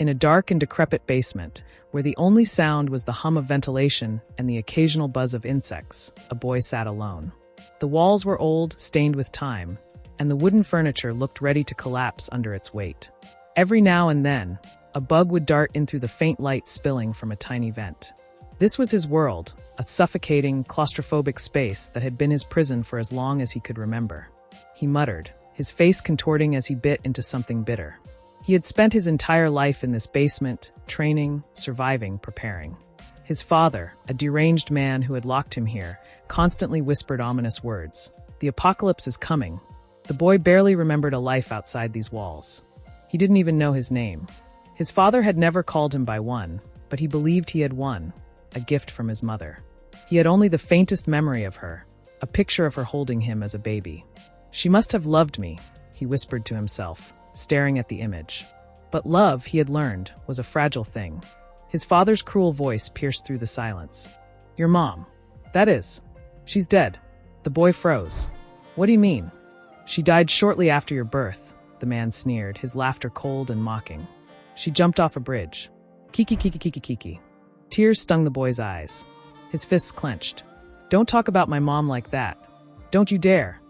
In a dark and decrepit basement, where the only sound was the hum of ventilation and the occasional buzz of insects, a boy sat alone. The walls were old, stained with time, and the wooden furniture looked ready to collapse under its weight. Every now and then, a bug would dart in through the faint light spilling from a tiny vent. This was his world, a suffocating, claustrophobic space that had been his prison for as long as he could remember. He muttered, his face contorting as he bit into something bitter. He had spent his entire life in this basement, training, surviving, preparing. His father, a deranged man who had locked him here, constantly whispered ominous words. The apocalypse is coming. The boy barely remembered a life outside these walls. He didn't even know his name. His father had never called him by one, but he believed he had won, a gift from his mother. He had only the faintest memory of her, a picture of her holding him as a baby. She must have loved me, he whispered to himself, staring at the image. But love, he had learned, was a fragile thing. His father's cruel voice pierced through the silence. Your mom. That is. She's dead. The boy froze. What do you mean? She died shortly after your birth, the man sneered, his laughter cold and mocking. She jumped off a bridge. Kiki kiki kiki kiki. Tears stung the boy's eyes. His fists clenched. Don't talk about my mom like that. Don't you dare.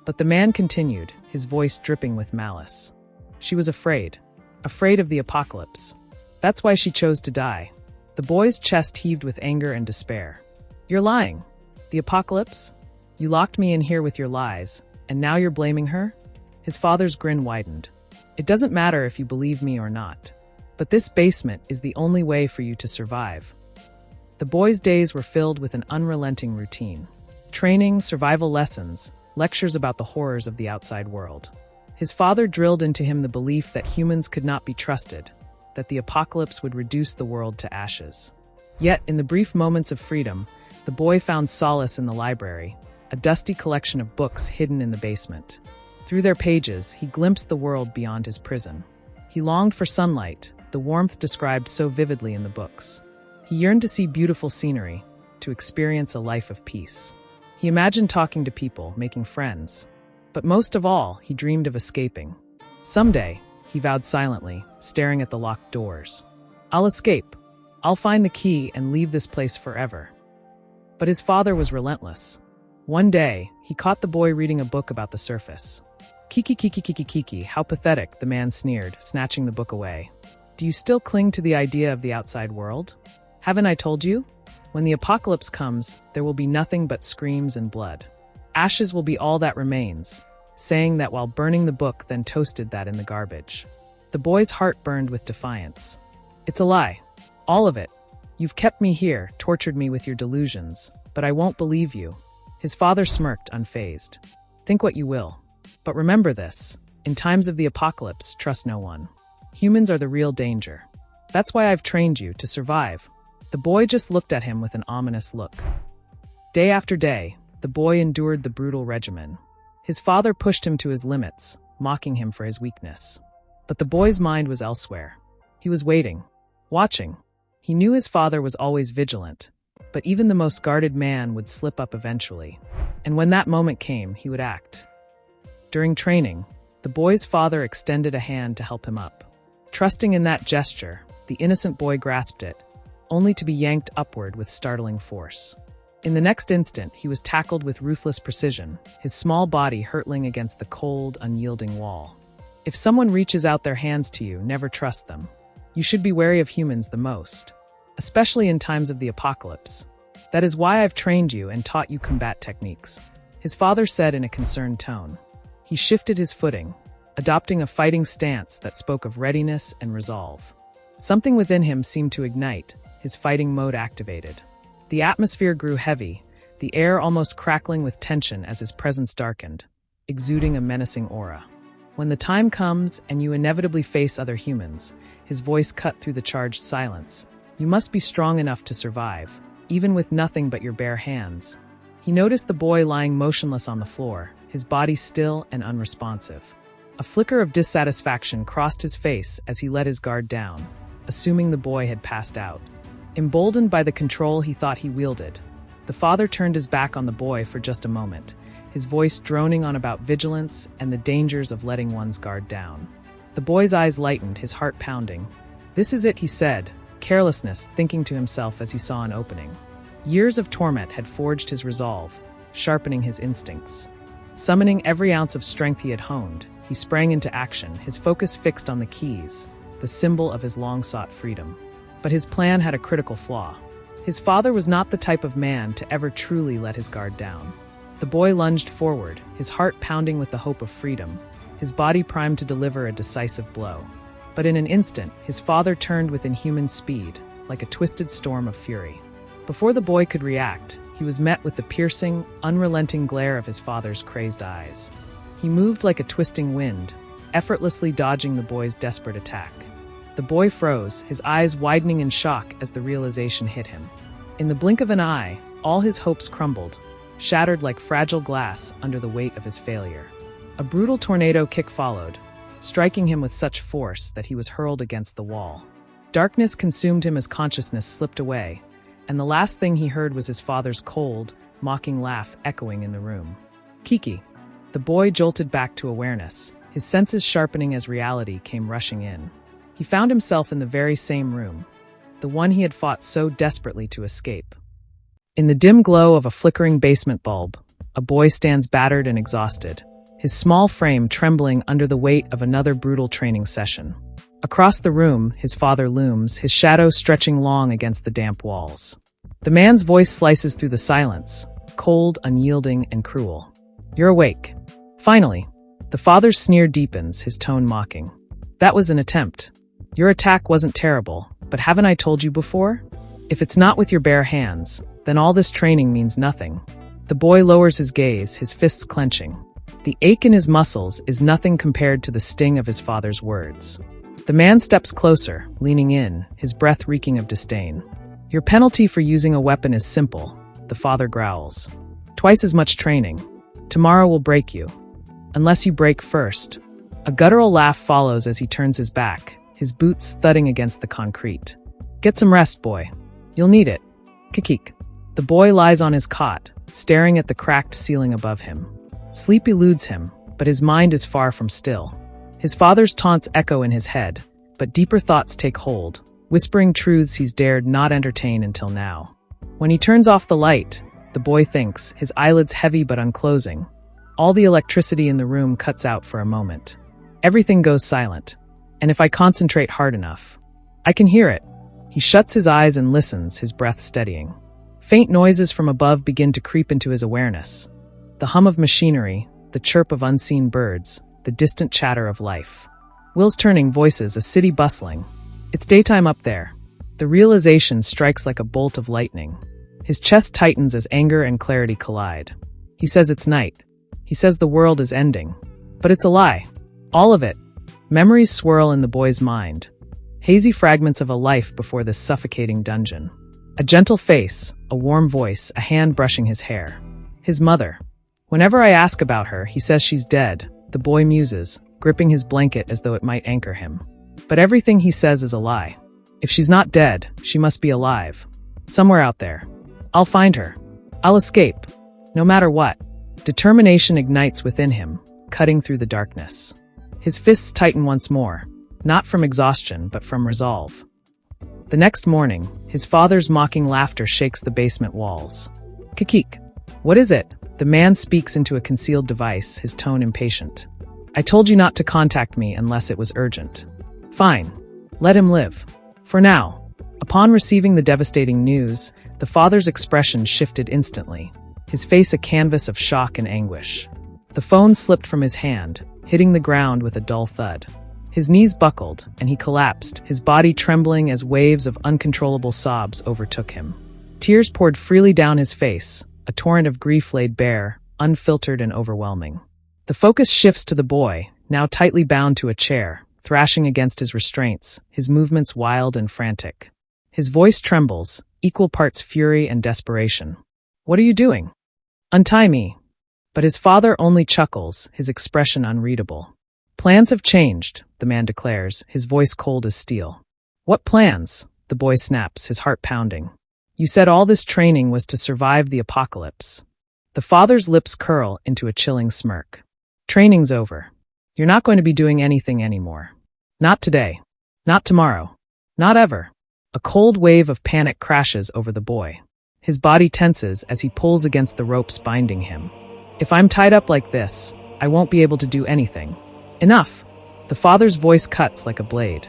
But the man continued, his voice dripping with malice. She was afraid of the apocalypse. That's why she chose to die. The boy's chest heaved with anger and despair. You're lying. The apocalypse? You locked me in here with your lies, and now you're blaming her? His father's grin widened. It doesn't matter if you believe me or not. But this basement is the only way for you to survive. The boy's days were filled with an unrelenting routine. Training, survival lessons, lectures about the horrors of the outside world. His father drilled into him the belief that humans could not be trusted, that the apocalypse would reduce the world to ashes. Yet, in the brief moments of freedom, the boy found solace in the library, a dusty collection of books hidden in the basement. Through their pages, he glimpsed the world beyond his prison. He longed for sunlight, the warmth described so vividly in the books. He yearned to see beautiful scenery, to experience a life of peace. He imagined talking to people, making friends. But most of all, he dreamed of escaping. Someday, he vowed silently, staring at the locked doors. I'll escape. I'll find the key and leave this place forever. But his father was relentless. One day, he caught the boy reading a book about the surface. Kiki kiki kiki kiki, how pathetic, the man sneered, snatching the book away. Do you still cling to the idea of the outside world? Haven't I told you? When the apocalypse comes, there will be nothing but screams and blood. Ashes will be all that remains, saying that while burning the book, then toasted that in the garbage. The boy's heart burned with defiance. It's a lie. All of it. You've kept me here, tortured me with your delusions, but I won't believe you. His father smirked, unfazed. Think what you will. But remember this. In times of the apocalypse, trust no one. Humans are the real danger. That's why I've trained you to survive. The boy just looked at him with an ominous look. Day after day, the boy endured the brutal regimen. His father pushed him to his limits, mocking him for his weakness. But the boy's mind was elsewhere. He was waiting, watching. He knew his father was always vigilant, but even the most guarded man would slip up eventually. And when that moment came, he would act. During training, the boy's father extended a hand to help him up. Trusting in that gesture, the innocent boy grasped it, only to be yanked upward with startling force. In the next instant, he was tackled with ruthless precision, his small body hurtling against the cold, unyielding wall. If someone reaches out their hands to you, never trust them. You should be wary of humans the most, especially in times of the apocalypse. That is why I've trained you and taught you combat techniques, his father said in a concerned tone. He shifted his footing, adopting a fighting stance that spoke of readiness and resolve. Something within him seemed to ignite, his fighting mode activated. The atmosphere grew heavy, the air almost crackling with tension as his presence darkened, exuding a menacing aura. When the time comes and you inevitably face other humans, his voice cut through the charged silence. You must be strong enough to survive, even with nothing but your bare hands. He noticed the boy lying motionless on the floor, his body still and unresponsive. A flicker of dissatisfaction crossed his face as he let his guard down, assuming the boy had passed out. Emboldened by the control he thought he wielded, the father turned his back on the boy for just a moment, his voice droning on about vigilance and the dangers of letting one's guard down. The boy's eyes lightened, his heart pounding. "This is it," he said, carelessness thinking to himself as he saw an opening. Years of torment had forged his resolve, sharpening his instincts. Summoning every ounce of strength he had honed, he sprang into action, his focus fixed on the keys, the symbol of his long-sought freedom. But his plan had a critical flaw. His father was not the type of man to ever truly let his guard down. The boy lunged forward, his heart pounding with the hope of freedom, his body primed to deliver a decisive blow. But in an instant, his father turned with inhuman speed, like a twisted storm of fury. Before the boy could react, he was met with the piercing, unrelenting glare of his father's crazed eyes. He moved like a twisting wind, effortlessly dodging the boy's desperate attack. The boy froze, his eyes widening in shock as the realization hit him. In the blink of an eye, all his hopes crumbled, shattered like fragile glass under the weight of his failure. A brutal tornado kick followed, striking him with such force that he was hurled against the wall. Darkness consumed him as consciousness slipped away, and the last thing he heard was his father's cold, mocking laugh echoing in the room. "Kiki." The boy jolted back to awareness, his senses sharpening as reality came rushing in. He found himself in the very same room, the one he had fought so desperately to escape. In the dim glow of a flickering basement bulb, a boy stands battered and exhausted, his small frame trembling under the weight of another brutal training session. Across the room, his father looms, his shadow stretching long against the damp walls. The man's voice slices through the silence, cold, unyielding, and cruel. "You're awake." Finally, the father's sneer deepens, his tone mocking. "That was an attempt. Your attack wasn't terrible, but haven't I told you before? If it's not with your bare hands, then all this training means nothing." The boy lowers his gaze, his fists clenching. The ache in his muscles is nothing compared to the sting of his father's words. The man steps closer, leaning in, his breath reeking of disdain. "Your penalty for using a weapon is simple," the father growls. "Twice as much training. Tomorrow will break you. Unless you break first." A guttural laugh follows as he turns his back, his boots thudding against the concrete. "Get some rest, boy. You'll need it." Kikik. The boy lies on his cot, staring at the cracked ceiling above him. Sleep eludes him, but his mind is far from still. His father's taunts echo in his head, but deeper thoughts take hold, whispering truths he's dared not entertain until now. When he turns off the light, the boy thinks, his eyelids heavy but unclosing. All the electricity in the room cuts out for a moment. Everything goes silent. And if I concentrate hard enough, I can hear it. He shuts his eyes and listens, his breath steadying. Faint noises from above begin to creep into his awareness. The hum of machinery, the chirp of unseen birds, the distant chatter of life. Wheels turning, voices, a city bustling. It's daytime up there. The realization strikes like a bolt of lightning. His chest tightens as anger and clarity collide. He says it's night. He says the world is ending. But it's a lie. All of it. Memories swirl in the boy's mind. Hazy fragments of a life before this suffocating dungeon. A gentle face, a warm voice, a hand brushing his hair. His mother. Whenever I ask about her, he says she's dead. The boy muses, gripping his blanket as though it might anchor him. But everything he says is a lie. If she's not dead, she must be alive. Somewhere out there. I'll find her. I'll escape. No matter what. Determination ignites within him, cutting through the darkness. His fists tighten once more, not from exhaustion, but from resolve. The next morning, his father's mocking laughter shakes the basement walls. "Kikik. What is it?" The man speaks into a concealed device, his tone impatient. "I told you not to contact me unless it was urgent." "Fine. Let him live. For now." Upon receiving the devastating news, the father's expression shifted instantly, his face a canvas of shock and anguish. The phone slipped from his hand, hitting the ground with a dull thud. His knees buckled, and he collapsed, his body trembling as waves of uncontrollable sobs overtook him. Tears poured freely down his face, a torrent of grief laid bare, unfiltered and overwhelming. The focus shifts to the boy, now tightly bound to a chair, thrashing against his restraints, his movements wild and frantic. His voice trembles, equal parts fury and desperation. "What are you doing? Untie me." But his father only chuckles, his expression unreadable. "Plans have changed," the man declares, his voice cold as steel. "What plans?" the boy snaps, his heart pounding. "You said all this training was to survive the apocalypse." The father's lips curl into a chilling smirk. "Training's over. You're not going to be doing anything anymore. Not today. Not tomorrow. Not ever. A cold wave of panic crashes over the boy. His body tenses as he pulls against the ropes binding him. If I'm tied up like this, I won't be able to do anything. Enough. The father's voice cuts like a blade.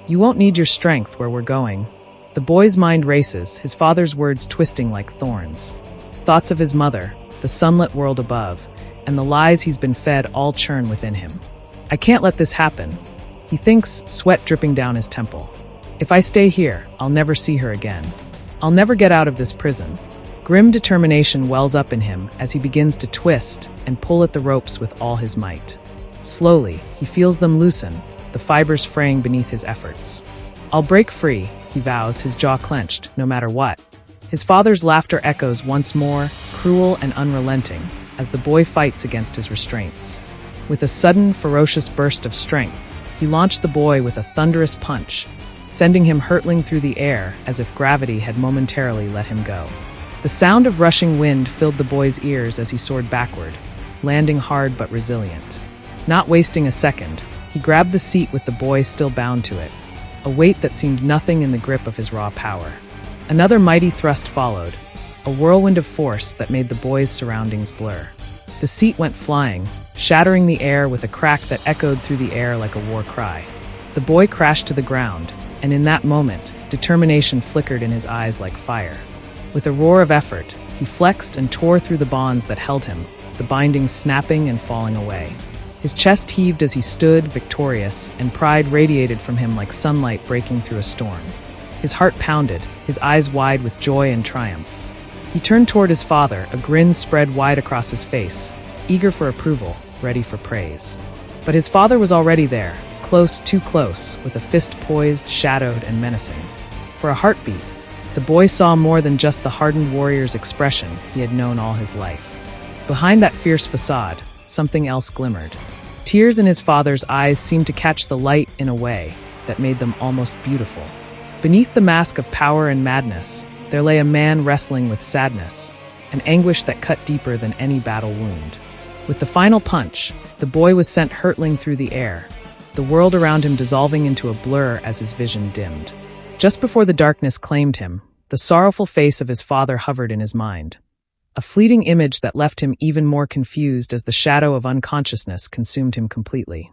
You won't need your strength where we're going. The boy's mind races, his father's words twisting like thorns. Thoughts of his mother, the sunlit world above, and the lies he's been fed all churn within him. I can't let this happen. He thinks, sweat dripping down his temple. If I stay here, I'll never see her again. I'll never get out of this prison. Grim determination wells up in him as he begins to twist and pull at the ropes with all his might. Slowly, he feels them loosen, the fibers fraying beneath his efforts. I'll break free, he vows, his jaw clenched, no matter what. His father's laughter echoes once more, cruel and unrelenting, as the boy fights against his restraints. With a sudden, ferocious burst of strength, he launched the boy with a thunderous punch, sending him hurtling through the air as if gravity had momentarily let him go. The sound of rushing wind filled the boy's ears as he soared backward, landing hard but resilient. Not wasting a second, he grabbed the seat with the boy still bound to it, a weight that seemed nothing in the grip of his raw power. Another mighty thrust followed, a whirlwind of force that made the boy's surroundings blur. The seat went flying, shattering the air with a crack that echoed through the air like a war cry. The boy crashed to the ground, and in that moment, determination flickered in his eyes like fire. With a roar of effort, he flexed and tore through the bonds that held him, the bindings snapping and falling away. His chest heaved as he stood, victorious, and pride radiated from him like sunlight breaking through a storm. His heart pounded, his eyes wide with joy and triumph. He turned toward his father, a grin spread wide across his face, eager for approval, ready for praise. But his father was already there, close, too close, with a fist poised, shadowed, and menacing. For a heartbeat, the boy saw more than just the hardened warrior's expression he had known all his life. Behind that fierce facade, something else glimmered. Tears in his father's eyes seemed to catch the light in a way that made them almost beautiful. Beneath the mask of power and madness, there lay a man wrestling with sadness, an anguish that cut deeper than any battle wound. With the final punch, the boy was sent hurtling through the air, the world around him dissolving into a blur as his vision dimmed. Just before the darkness claimed him, the sorrowful face of his father hovered in his mind. A fleeting image that left him even more confused as the shadow of unconsciousness consumed him completely.